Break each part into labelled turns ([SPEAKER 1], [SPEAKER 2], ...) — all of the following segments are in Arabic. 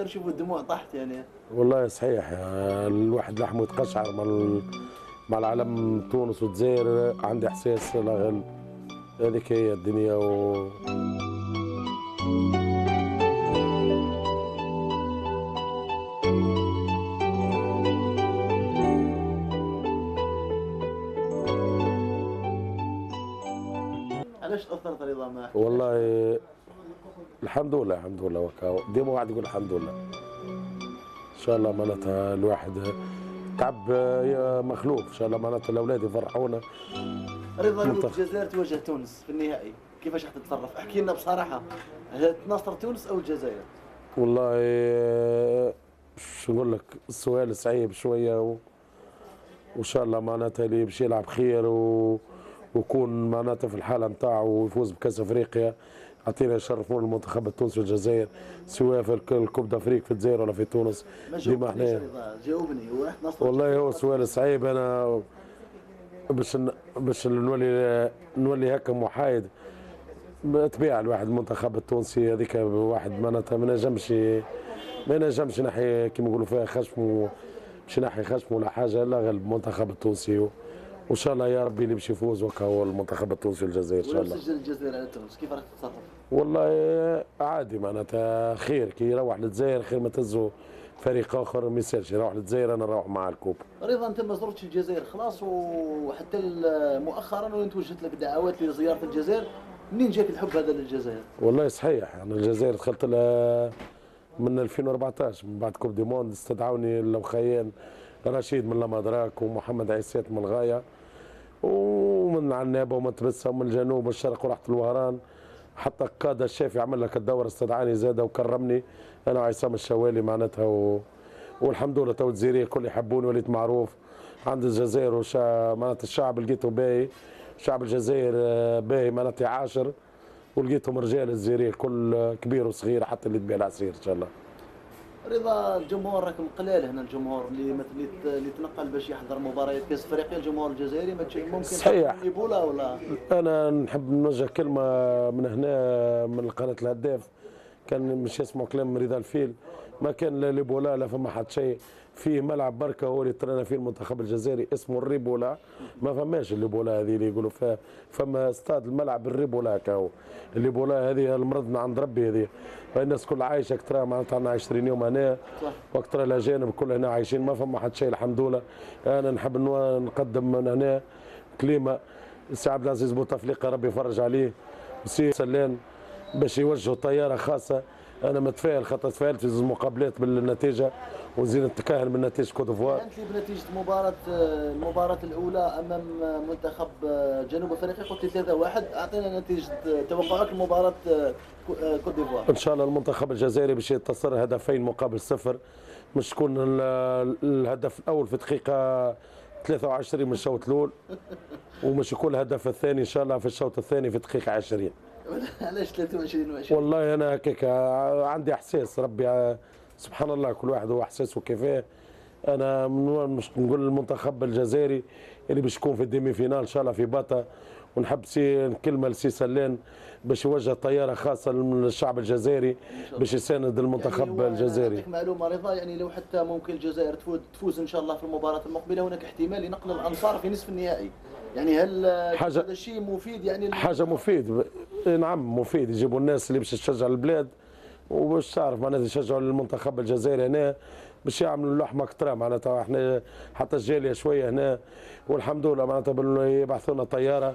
[SPEAKER 1] شوفوا الدموع طاحت يعني.
[SPEAKER 2] والله صحيح، الواحد لحمه يتقشعر مع العلم تونس والجزائر. عندي احساس لا غل. هذيك هي الدنيا
[SPEAKER 1] علاش تاثرت رضا ما حكيتلكش؟
[SPEAKER 2] والله الحمد لله الحمد لله. وكا ديما واحد يقول الحمد لله. ان شاء الله معناتها الواحد تعب يا مخلوق. ان شاء الله معناتها الاولاد يفرحونا.
[SPEAKER 1] رضا لو الجزائر تواجه تونس في النهائي كيفاش راح تتصرف؟ احكي لنا بصراحه، تناصر تونس او الجزائر؟
[SPEAKER 2] والله شو نقول لك، السؤال صعيب شويه وان شاء الله معناتها اللي باش يلعب خير ويكون معناتها في الحاله نتاعو ويفوز بكاس افريقيا. اعطينا يشرفون المنتخب التونسي والجزائر، سواء في الكوب دافريك في الجزائر ولا في تونس.
[SPEAKER 1] ما
[SPEAKER 2] ديما
[SPEAKER 1] جاوبتنيش
[SPEAKER 2] احنا
[SPEAKER 1] رضا، جاوبني. وراح تنصر
[SPEAKER 2] والله هو سؤال صعيب. انا باش نولي هكا محايد. بطبيعه الواحد المنتخب التونسي هذيك واحد معناتها ما ينجمش ناحيه كيما يقولوا فيها خشم، باش ينحي خشم ولا حاجه. لا غالب المنتخب التونسي وان شاء الله يا ربي اللي باش يفوز وكا هو المنتخب التونسي والجزائر ان شاء الله.
[SPEAKER 1] ولو سجل الجزائر على تونس كيف راح تتصرف؟
[SPEAKER 2] والله عادي معناتها خير، كي يروح للجزائر خير ما تهزوا فريق اخر. ما يسالش يروح للجزائر، انا نروح مع الكوب.
[SPEAKER 1] رضا انت ما زرتش الجزائر خلاص، وحتى مؤخرا وين توجهت لك دعوات لزياره الجزائر. منين جاك الحب هذا للجزائر؟
[SPEAKER 2] والله صحيح، انا الجزائر دخلت لها من 2014 من بعد كوب دي موند. استدعوني الاخيان رشيد من لامادراك ومحمد عيسات من الغايه ومن عنابه ومن تبسه ومن الجنوب والشرق ورحت الوهران. حتى قادة الشافي عمل لك الدورة استدعاني زاد وكرمني انا وعصام الشوالي معناتها والحمد لله تو الجزائريه الكل يحبوني وليت معروف عند الجزائر معناتها الشعب لقيته باهي. شعب الجزائر باهي معناتها عاشر، ولقيتهم رجال الجزائريه الكل كبير وصغير حتى اللي تبيع العصير ان شاء الله.
[SPEAKER 1] رضا الجمهور راكم قلال هنا، الجمهور اللي مثل اللي تنقل باش يحضر مباريات كاس افريقيا، الجمهور الجزائري ما ممكن
[SPEAKER 2] صحيح.
[SPEAKER 1] ايبولا ولا؟
[SPEAKER 2] انا نحب نوجه كلمه من هنا من قناه الهداف. كان مش يسمعوا كلام رضا الفيل، ما كان لا ليبولا لا فما حد شيء. فيه ملعب بركه هو اللي ترانا فيه المنتخب الجزائري اسمه الريبولا. ما فماش الليبولا هذه اللي يقولوا فيها. فما استاد الملعب الريبولا كاو. الليبولا هذه المرض من عند ربي هذه. الناس كل عايشه اكثر معناتها عندنا 20 يوم هنا واكثر الاجانب كل هنا عايشين. ما فما حد شيء الحمد لله. انا نحب نقدم من هنا كلمه السي عبد العزيز بوتفليقه ربي يفرج عليه وسي سلان باش يوجهوا طياره خاصه. انا متفائل خاطر تفائلت في المقابلات بالنتيجه ونزيد نتكهن من نتيجه كوت ديفوار.
[SPEAKER 1] انت بنتيجه المباراه الاولى امام منتخب جنوب افريقيا قلت 3-1. اعطينا نتيجه توقعك لمباراه كوت ديفوار.
[SPEAKER 2] ان شاء الله المنتخب الجزائري باش ينتصر هدفين مقابل صفر. مش تكون الهدف الاول في دقيقه 23 من الشوط الاول ومش يكون الهدف الثاني ان شاء الله في الشوط الثاني في دقيقه 20.
[SPEAKER 1] علاش 23 و20؟
[SPEAKER 2] والله انا هكاك عندي احساس ربي سبحان الله كل واحد هو احساسه كيفاه. انا مش نقول المنتخب الجزائري اللي باش يكون في الديمي فينال ان شاء الله في باتا. ونحب كلمه لسي سلان باش يوجه طياره خاصه للشعب الجزائري باش يساند المنتخب
[SPEAKER 1] يعني
[SPEAKER 2] الجزائري.
[SPEAKER 1] أعطيك معلومه رضا، يعني لو حتى ممكن الجزائر تفوز ان شاء الله في المباراه المقبله، هناك احتمال لنقل الانصار في نصف النهائي. يعني هل هذا الشيء مفيد؟ يعني
[SPEAKER 2] حاجه مفيد. نعم مفيد، يجيبوا الناس اللي باش تشجع البلاد وباش تعرف معناتها يشجعوا المنتخب الجزائري هنا باش يعملوا لحمه كترة معناتها. احنا حتى الجاليه شويه هنا والحمد لله معناتها يبعثوا لنا طياره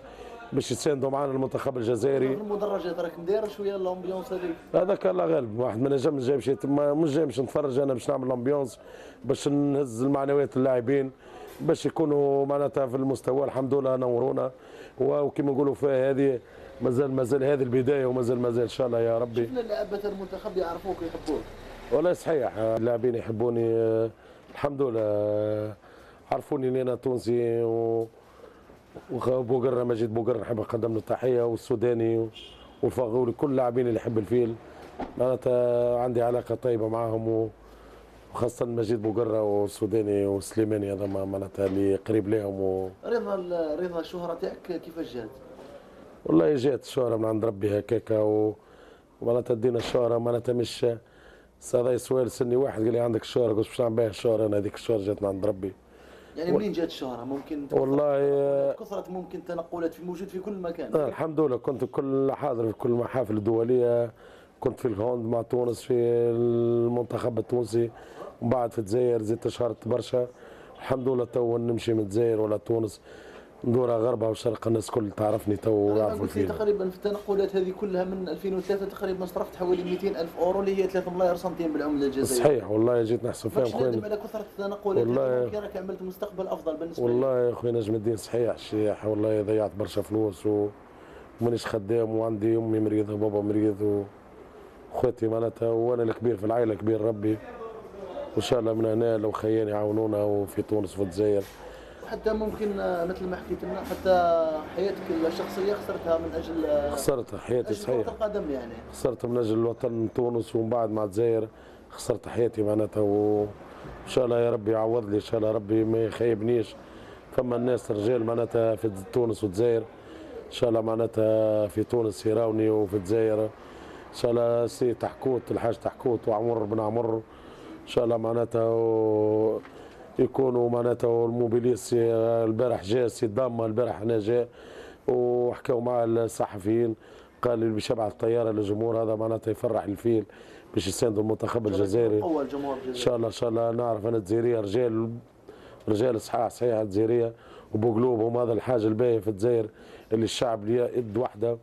[SPEAKER 2] باش يساندوا معنا المنتخب الجزائري.
[SPEAKER 1] المدرجات راك مداير شويه الامبيونس هذيك؟
[SPEAKER 2] هذاك الله غالب، واحد ما نجمش جاي مش جاي باش نتفرج، انا باش نعمل الامبيونس باش نهز المعنويات اللاعبين باش يكونوا معناتها في المستوى. الحمد لله نورونا وكما نقولوا فيها هذه مازال هذه البدايه ومازال ان شاء الله يا ربي.
[SPEAKER 1] شفنا لعبة المنتخب يعرفوك ويحبوك.
[SPEAKER 2] والله صحيح اللاعبين يحبوني الحمد لله. عرفوني اني انا تونسي وبوقرة مجيد بوقرة نحب نقدم له التحيه والسوداني والفغولي كل اللاعبين اللي يحب الفيل معناتها عندي علاقه طيبه معاهم وخاصه مجيد بوقرة والسوداني والسليماني هذا معناتها اللي قريب لهم
[SPEAKER 1] رضا الشهرة تاعك كيفاش جات؟
[SPEAKER 2] والله جات الشهرة من عند ربي هكاكا ومعناتها دينا الشهرة معناتها بس هذا سؤال سني واحد قال لي عندك الشهرة، قلت باش نعمل بها الشهرة؟ انا هذيك الشهرة جات من عند ربي.
[SPEAKER 1] يعني منين جات الشهرة؟ ممكن
[SPEAKER 2] والله
[SPEAKER 1] كثرت ممكن تنقلات في موجود في كل مكان.
[SPEAKER 2] الحمد لله كنت كل حاضر في كل المحافل الدولية، كنت في الهوند مع تونس في المنتخب التونسي، ومن بعد في الجزائر زدت شهرت برشا. الحمد لله تو نمشي من الجزائر ولا تونس ندورها غربها وشرق، الناس كل تعرفني تو يعرفوا فينا.
[SPEAKER 1] تقريبا في التنقلات هذه كلها من 2003 تقريبا صرفت حوالي 200 ألف أورو اللي هي 3 ملاير سنتيم بالعملة الجزائرية.
[SPEAKER 2] صحيح والله جيت نحسب فيهم
[SPEAKER 1] خويا. ماكش على كثرة التنقلات والله راك عملت مستقبل أفضل بالنسبة لي.
[SPEAKER 2] والله يا خويا نجم الدين صحيح الشيح، والله ضيعت برشا فلوس ومانيش خدام، وعندي أمي مريضة وبابا مريض وخواتي معناتها، وأنا الكبير في العائلة كبير ربي، وإن شاء الله من هنا لو خياني يعاونونا وفي تونس وفي الجزائر.
[SPEAKER 1] حتى ممكن مثل ما حكيت لنا حتى حياتك الشخصيه خسرتها من اجل
[SPEAKER 2] خسرت حياتي صحيح
[SPEAKER 1] كرة القدم يعني.
[SPEAKER 2] خسرت من اجل الوطن تونس، ومن بعد مع الجزائر خسرت حياتي معناتها، وان شاء الله يا ربي يعوض لي، ان شاء الله ربي ما يخيبنيش. فما الناس رجال معناتها في تونس والجزائر، ان شاء الله معناتها في تونس يراوني وفي الجزائر ان شاء الله سي تحكوت الحاج تحكوت وعمر بن عمر ان شاء الله معناتها يكونوا معناتها الموبيليس. البارح جاء سي داما، البارح هنا جاء وحكاو مع الصحفيين، قال اللي باش يبعث طياره للجمهور هذا معناتها يفرح الفيل باش يساندوا المنتخب الجزائري.
[SPEAKER 1] اول جمهور
[SPEAKER 2] ان شاء الله ان شاء الله نعرف انا الجزائريه رجال صحيحه الجزائريه وبقلوبهم، هذا الحاجه الباهيه في الجزائر اللي الشعب يد وحده،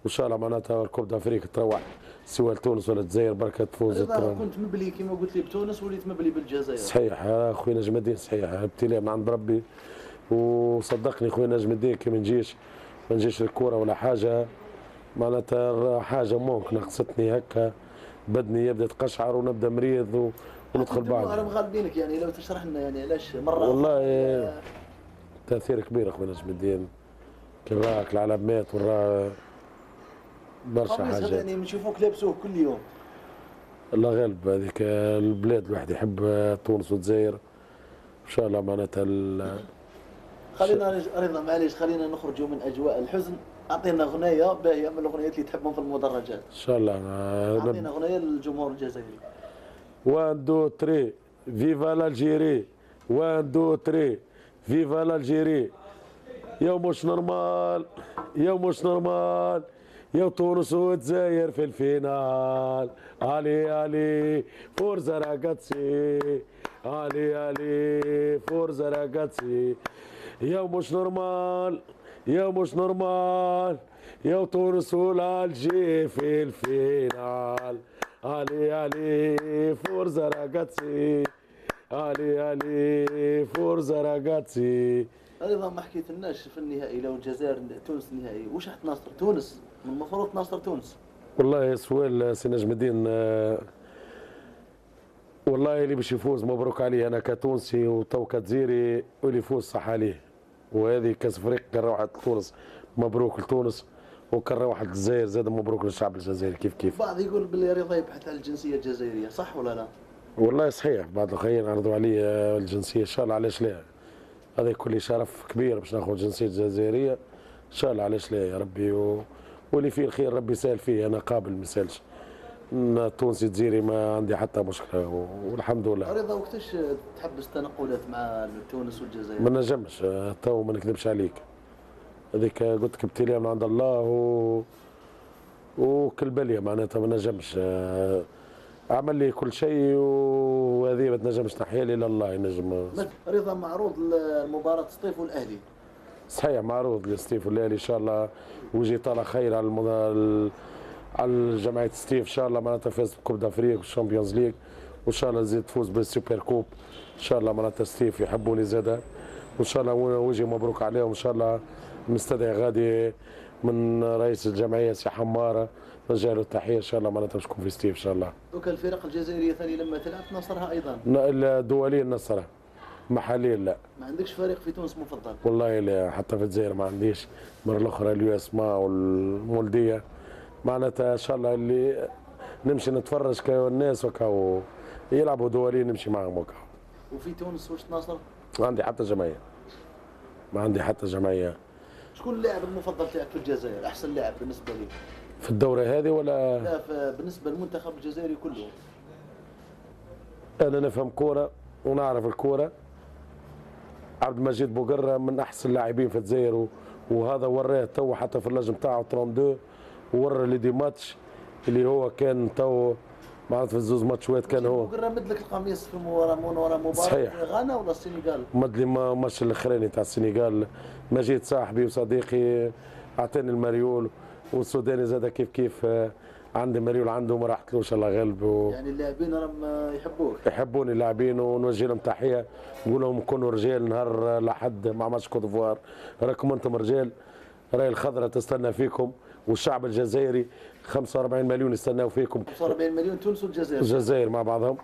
[SPEAKER 2] وان شاء الله معناتها الكوب دافريك تروح سواء تونس ولا الجزائر بركه تفوز.
[SPEAKER 1] كنت مبلي كما قلت لي بتونس وليت مبلي بالجزائر.
[SPEAKER 2] صحيح اخوي نجم الدين صحيح، ابتلاء من عند ربي، وصدقني خويا نجم الدين كي ما نجيش الكوره ولا حاجه معناتها حاجه ممكن نقصتني هكا، بدني يبدا يتقشعر ونبدا مريض وندخل بعد.
[SPEAKER 1] انا مغالبينك يعني لو تشرح لنا يعني علاش مره
[SPEAKER 2] والله تاثير كبير اخوي نجم الدين، كي راك العلامات وراه برشا حاجات
[SPEAKER 1] يعني نشوفوك لابسوه كل يوم.
[SPEAKER 2] الله غالب هذيك البلاد الواحد يحب تونس والجزائر ان شاء الله معناتها
[SPEAKER 1] خلينا رضا معليش خلينا نخرجوا من اجواء الحزن، اعطينا اغنيه باهيه من الاغنيات اللي تحبهم في المدرجات.
[SPEAKER 2] ان شاء الله
[SPEAKER 1] اعطينا اغنيه للجمهور الجزائري.
[SPEAKER 2] 1 2 3 فيفا الجيري 1 2 3 فيفا الجيري. يا مش نورمال يا مش نورمال يا تونس والجزائر في الفينال. علي علي فورزا راجاتسي علي علي فورزا راجاتسي. يا مش نورمال يا مش نورمال يا تونس والالجي في الفينال. علي علي فورزا راجاتسي علي علي فورزا راجاتسي.
[SPEAKER 1] رضا ما حكيت لناش في النهائي لو الجزائر تونس النهائي وش حتناصر تونس؟ من المفروض تناصر تونس.
[SPEAKER 2] والله سؤال سي نجم الدين، والله اللي باش يفوز مبروك عليه، انا كتونسي وتو كجزيري واللي يفوز صح عليه، وهذه كاس افريقيا كان روحت لتونس مبروك لتونس، وكان روحت للجزائر زاد مبروك للشعب الجزائري. كيف
[SPEAKER 1] بعض يقول باللي رضا يبحث عن الجنسيه الجزائريه، صح ولا لا؟
[SPEAKER 2] والله صحيح، بعض الاخرين عرضوا علي الجنسيه ان شاء الله علاش لا، هذا كل شرف كبير باش ناخذ الجنسيه الجزائريه ان شاء الله علاش لا يا ربي، واللي فيه الخير ربي يسهل فيه، انا قابل ما يسالش، تونسي جزيري ما عندي حتى مشكله والحمد لله.
[SPEAKER 1] رضا وقتاش تحبس تنقلات مع تونس والجزائر؟
[SPEAKER 2] ما نجمش تو ما نكذبش عليك، هذيك قلت لك ابتلاء من عند الله وكل بليه معناتها ما نجمش، عمل لي كل شيء وهذه ما تنجمش نحيا الا الله ينجم.
[SPEAKER 1] رضا معروض لمباراه سطيف والاهلي.
[SPEAKER 2] صحيح معروض لستيف والاهلي ان شاء الله، ويجي طالع خير على جمعيه ستيف ان شاء الله معناتها فاز بكوب دافريك والشامبيونز ليج، وان شاء الله تزيد تفوز بالسوبر كوب ان شاء الله معناتها ستيف يحبوني زاده، وان شاء الله ويجي مبروك عليهم ان شاء الله. نستدعي غادي من رئيس الجمعيه سي حماره نرجع له التحيه ان شاء الله معناتها باش تكون في ستيف ان شاء الله.
[SPEAKER 1] دوك الفرق الجزائريه ثاني لما تلعب تنصرها ايضا؟
[SPEAKER 2] الدوليه نصرها، محليا لا.
[SPEAKER 1] ما عندكش فريق في تونس مفضل؟
[SPEAKER 2] والله لا، حتى في الجزائر ما عنديش، المره الاخرى اليو اس ما والمولديه معناتها ان شاء الله اللي نمشي نتفرج كالناس وكاو يلعبوا دوليين نمشي معهم وكاو.
[SPEAKER 1] وفي تونس واش تناصر؟
[SPEAKER 2] ما عندي حتى جمعيه، ما عندي حتى جمعيه.
[SPEAKER 1] شكون اللاعب المفضل تاعك في الجزائر؟ احسن لاعب بالنسبه لي
[SPEAKER 2] في الدوره هذه ولا؟
[SPEAKER 1] لا بالنسبه للمنتخب الجزائري كله.
[SPEAKER 2] انا نفهم كوره ونعرف الكوره. عبد المجيد بوقره من احسن اللاعبين في الجزائر، وهذا وراه تو حتى في اللجنه نتاعو 32، وورى لي دي ماتش اللي هو كان تو معناتها في الزوز ماتشات كان هو.
[SPEAKER 1] بوقره مد لك القميص في ورا مباراه
[SPEAKER 2] صحيح.
[SPEAKER 1] غانا ولا السنغال؟
[SPEAKER 2] مد لي الماتش الاخراني تاع السنغال. مجيد صاحبي وصديقي اعطاني المريول، والسوداني زاد كيف كيف عندي مريول عنده ما راحتلوش الله غالب
[SPEAKER 1] يعني اللاعبين راهم يحبوك.
[SPEAKER 2] يحبوني اللاعبين، ونوجه لهم تحيه نقول لهم كونوا رجال نهار الاحد مع ماتش كوت ديفوار. راكم انتم رجال، راي الخضراء تستنى فيكم، والشعب الجزائري 45 مليون يستناو فيكم.
[SPEAKER 1] 45 مليون تونس والجزائر.
[SPEAKER 2] الجزائر مع بعضهم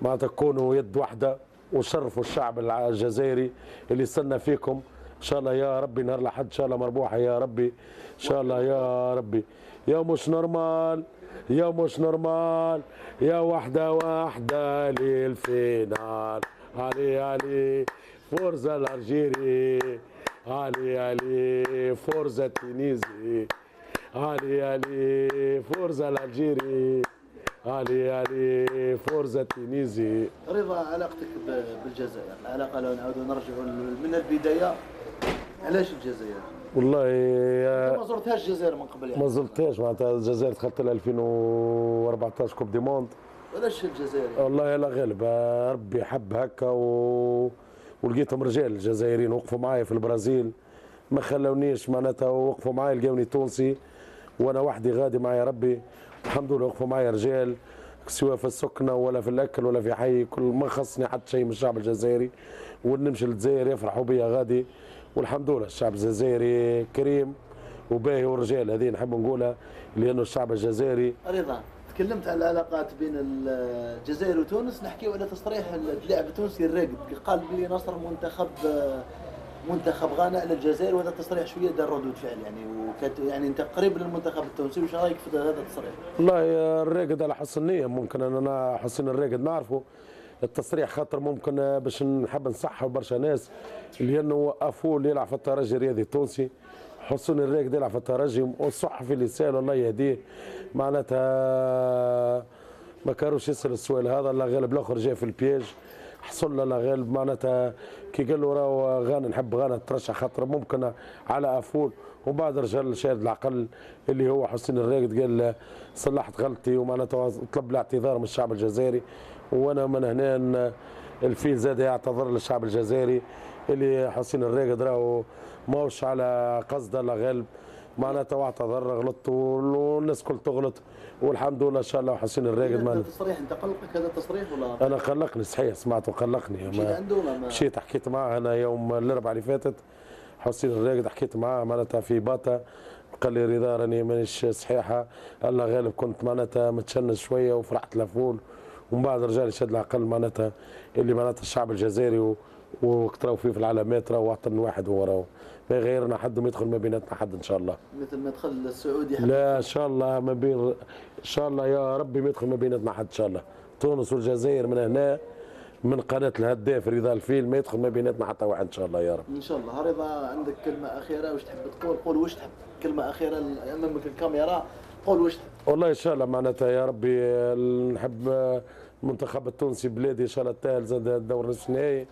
[SPEAKER 2] معناتها تكونوا يد واحده وشرفوا الشعب الجزائري اللي يستنى فيكم. ان شاء الله يا ربي نهار الاحد ان شاء الله مربوحه يا ربي، ان شاء الله يا ربي. يا مش نورمال، يا مش نورمال، يا واحده واحده للفينال. علي علي فورزا الالجيري، علي علي فورزا التونسي، علي علي فورزا الالجيري، علي علي فورزا التونسي.
[SPEAKER 1] رضا، علاقتك بالجزائر، العلاقه لو نعاودوا نرجعوا من البدايه، علاش الجزائر؟
[SPEAKER 2] والله
[SPEAKER 1] ما زرتهاش الجزائر من قبل يعني؟
[SPEAKER 2] ما زرتهاش معناتها الجزائر دخلت لها 2014 كوب دي موند.
[SPEAKER 1] علاش الجزائر؟
[SPEAKER 2] والله لا غالب ربي حب هكا ولقيتهم رجال الجزائريين وقفوا معايا في البرازيل، ما خلونيش معناتها، وقفوا معايا لقاوني تونسي وانا وحدي غادي معايا ربي الحمد لله. وقفوا معايا رجال سواء في السكنه ولا في الاكل ولا في حي، كل ما خصني حتى شيء من الشعب الجزائري. ونمشي للجزائر يفرحوا بيا غادي، والحمد لله الشعب الجزائري كريم وباهي، والرجال هذه نحب نقولها لانه الشعب الجزائري.
[SPEAKER 1] رضا، تكلمت على العلاقات بين الجزائر وتونس، نحكيو على تصريح اللاعب التونسي الراقد، قال بلي نصر منتخب غانا الى الجزائر، وهذا التصريح شويه دار ردود فعل يعني، يعني انت قريب للمنتخب التونسي، وش رايك في هذا التصريح؟
[SPEAKER 2] والله الراقد على حسن نيه، ممكن انا حسن الراقد نعرفه التصريح، خاطر ممكن باش نحب نصحوا برشا ناس لانه وقفوه اللي يلعب في الترجي الرياضي التونسي. حسن الراقد يلعب في الترجي، والصحفي اللي سال الله يهديه معناتها ما كانوش يسال السؤال هذا، الله غالب الاخر جاء في البياج حصل له غالب معناتها كي قال له راهو غانا نحب غانا ترشح خاطر ممكن على افول، وبعد رجع شاهد العقل اللي هو حسين الراقد قال صلحت غلطي، ومعناتها طلب الاعتذار من الشعب الجزائري. وانا من هنا الفيل زاد يعتذر للشعب الجزائري اللي حسين الراقد راهو ماهوش على قصد الله غالب معناتها، واعتذر غلط والناس كل تغلط، والحمد لله ان شاء الله حسين الراقد.
[SPEAKER 1] هذا التصريح انت قلقك هذا التصريح ولا؟
[SPEAKER 2] انا قلقني صحيح، سمعته قلقني.
[SPEAKER 1] مشيت عنده ولا ما؟
[SPEAKER 2] مشيت حكيت معاه انا يوم الاربعاء اللي فاتت، حسين الراقد حكيت معاه معناتها في باتا، قال لي رضا راني مانيش صحيحه، الله غالب كنت معناتها متشنج شويه وفرحت لفول، ومن بعد رجع لي شد العقل معناتها اللي معناتها الشعب الجزائري وقت راهو فيه في العلامات راهو وطن واحد هو راهو ما يغيرنا حد وما يدخل ما بيناتنا حد ان شاء الله.
[SPEAKER 1] مثل ما دخل السعودي
[SPEAKER 2] لا ان شاء الله ما بين ان شاء الله يا ربي ما يدخل ما بيناتنا حد ان شاء الله. تونس والجزائر من هنا من قناه الهداف رضا الفيل ما يدخل ما بيناتنا حتى واحد ان شاء الله يا رب.
[SPEAKER 1] ان شاء الله. رضا، عندك كلمه اخيره واش تحب تقول؟ قول واش تحب، كلمه اخيره امامك الكاميرا، قول واش تحب.
[SPEAKER 2] والله ان شاء الله معناتها يا ربي نحب المنتخب التونسي بلادي ان شاء الله تاهل زاد الدور نصف النهائي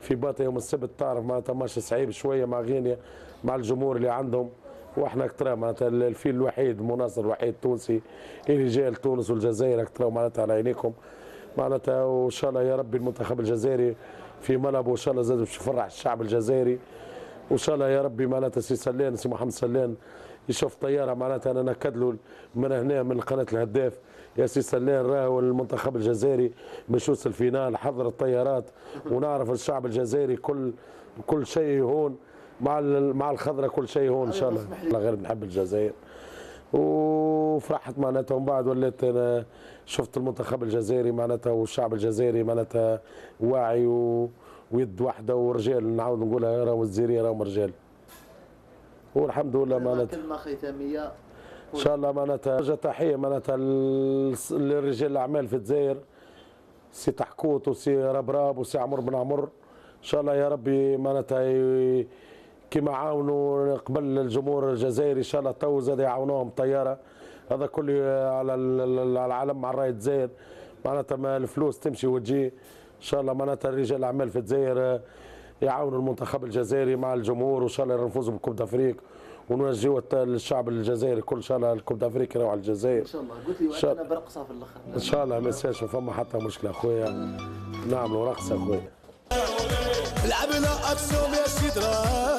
[SPEAKER 2] في باطا يوم السبت، تعرف معناتها ماتش صعيب شويه مع غينيا مع الجمهور اللي عندهم، واحنا اكثر معناتها الفيل الوحيد المناصر الوحيد التونسي اللي جاي لتونس والجزائر اكثر معناتها على عينيكم معناتها، وان شاء الله يا ربي المنتخب الجزائري في ملعبه وان شاء الله زاد باش يفرح الشعب الجزائري، وان شاء الله يا ربي معناتها سي سلان سي محمد سلان يشوف طياره معناتها انا نكد له من هنا من قناه الهداف يا سي سلان راهو المنتخب الجزائري باش يوصل الفينال، حضر الطيارات ونعرف الشعب الجزائري كل شيء هون مع الخضره كل شيء هون ان شاء الله. الله غير بنحب الجزائر وفرحت معناتها، ومن بعد وليت انا شفت المنتخب الجزائري معناتها والشعب الجزائري معناتها واعي ويد واحده ورجال، نعاود نقولها راهو الجزائريه راهم رجال والحمد لله معناتها.
[SPEAKER 1] كلمه ختاميه
[SPEAKER 2] ان شاء الله معناتها تحيه معناتها لرجال الاعمال في الجزائر، سي تحكوت وسي ربراب وسي عمر بن عمر، ان شاء الله يا ربي معناتها كما عاونوا قبل الجمهور الجزائري ان شاء الله تو زاد يعاونوهم طياره، هذا كله على العالم مع رايه الجزائر معناتها ما الفلوس تمشي وتجي ان شاء الله. معناتها رجال الاعمال في الجزائر يعاونوا المنتخب الجزائري مع الجمهور، وان شاء الله نفوزوا بكوب دافريك ونوجهوا الشعب الجزائري كل ان شاء الله الكوب دافريك يروح على الجزائر
[SPEAKER 1] ان شاء الله. قلت لي وعدنا برقصه في الاخر
[SPEAKER 2] ان شاء الله. ما يصيرش فما حتى مشكله اخويا، نعملوا رقصه اخويا.
[SPEAKER 3] لعبنا اكسوم يا سيدرا